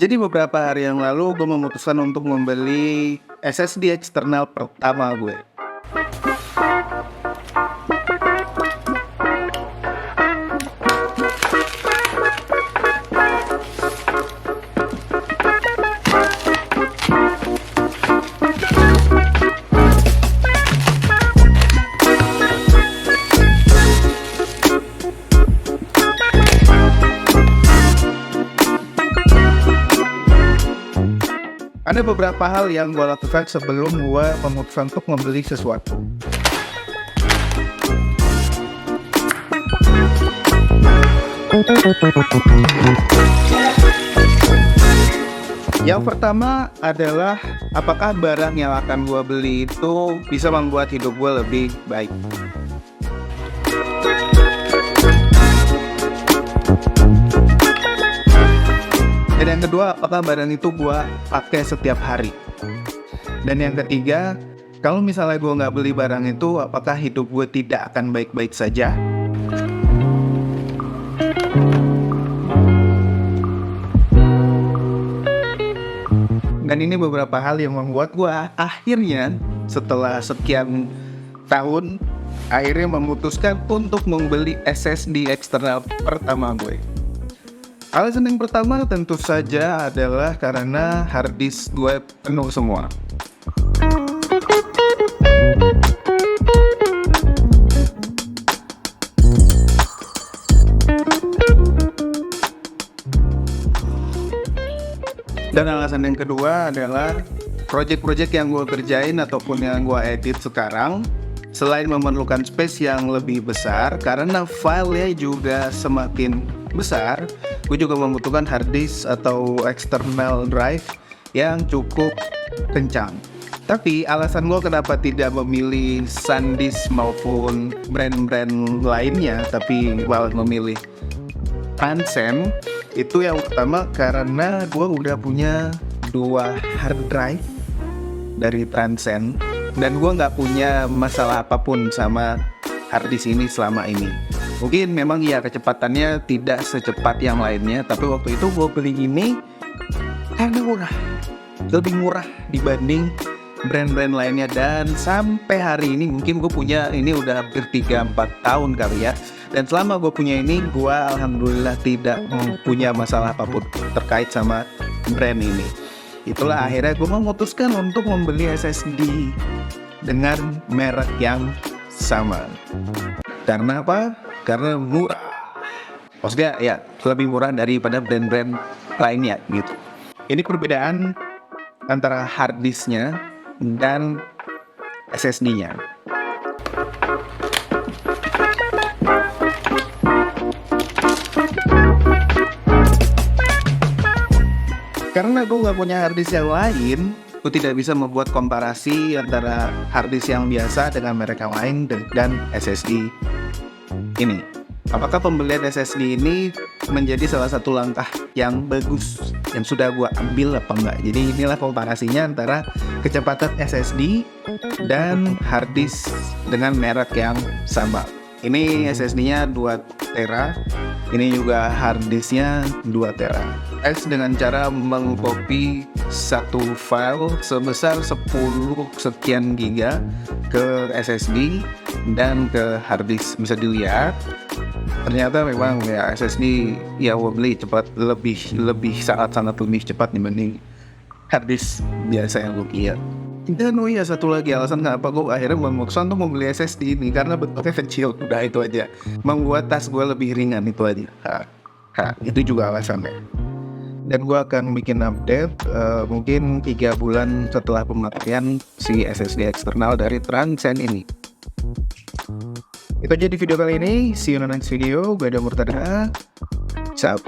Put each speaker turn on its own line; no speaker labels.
Jadi beberapa hari yang lalu gue memutuskan untuk membeli SSD eksternal pertama gue. Ada beberapa hal yang gue lakukan sebelum gue memutuskan untuk membeli sesuatu. Yang pertama adalah apakah barang yang akan gue beli itu bisa membuat hidup gue lebih baik. Dan yang kedua, apakah barang itu gue pakai setiap hari. Dan yang ketiga, kalau misalnya gue nggak beli barang itu, apakah hidup gue tidak akan baik-baik saja? Dan ini beberapa hal yang membuat gue akhirnya setelah sekian tahun akhirnya memutuskan untuk membeli SSD eksternal pertama gue. Alasan yang pertama tentu saja adalah karena hard disk gue penuh semua. Dan alasan yang kedua adalah project-project yang gue kerjain ataupun yang gue edit sekarang, selain memerlukan space yang lebih besar karena filenya juga semakin besar, gue juga membutuhkan hard disk atau external drive yang cukup kencang. Tapi alasan gue kenapa tidak memilih SanDisk maupun brand-brand lainnya, tapi malah memilih Transcend, itu yang pertama karena gue udah punya 2 hard drive dari Transcend dan gue nggak punya masalah apapun sama hard disk ini selama ini. Mungkin memang ya kecepatannya tidak secepat yang lainnya, tapi waktu itu gue beli ini karena murah, lebih murah dibanding brand-brand lainnya. Dan sampai hari ini mungkin gue punya ini udah hampir 3-4 tahun kali ya. Dan selama gue punya ini, gue alhamdulillah tidak punya masalah apapun terkait sama brand ini. Itulah akhirnya gue memutuskan untuk membeli SSD dengan merek yang sama. Karena apa? Karena murah. Maksudnya ya lebih murah daripada brand-brand lainnya gitu. Ini perbedaan antara hard disknya dan SSD-nya. Karena gue gak punya hard disk yang lain, gue tidak bisa membuat komparasi antara hard disk yang biasa dengan merek yang lain dan SSD ini. Apakah pembelian SSD ini menjadi salah satu langkah yang bagus yang sudah gue ambil apa enggak? Jadi inilah komparasinya antara kecepatan SSD dan hard disk dengan merek yang sama. Ini SSD-nya 2 tera, ini juga hard disk-nya 2 tera. Dengan cara mengcopy satu file sebesar 10 sekian giga ke SSD dan ke hard disk. Bisa dilihat, ternyata memang ya SSD ya gue beli cepat, sangat lebih cepat dibanding hard disk biasa yang gue punya. Dan oh iya, satu lagi alasan kenapa gue akhirnya memutuskan untuk membeli SSD ini karena bentuknya kecil, udah itu aja. Membuat tas gue lebih ringan, itu aja. Itu juga alasannya. Dan gue akan bikin update mungkin 3 bulan setelah pemakaian si SSD eksternal dari Transcend ini. Itu aja di video kali ini. See you in the next video. Gue Murtada. Ciao.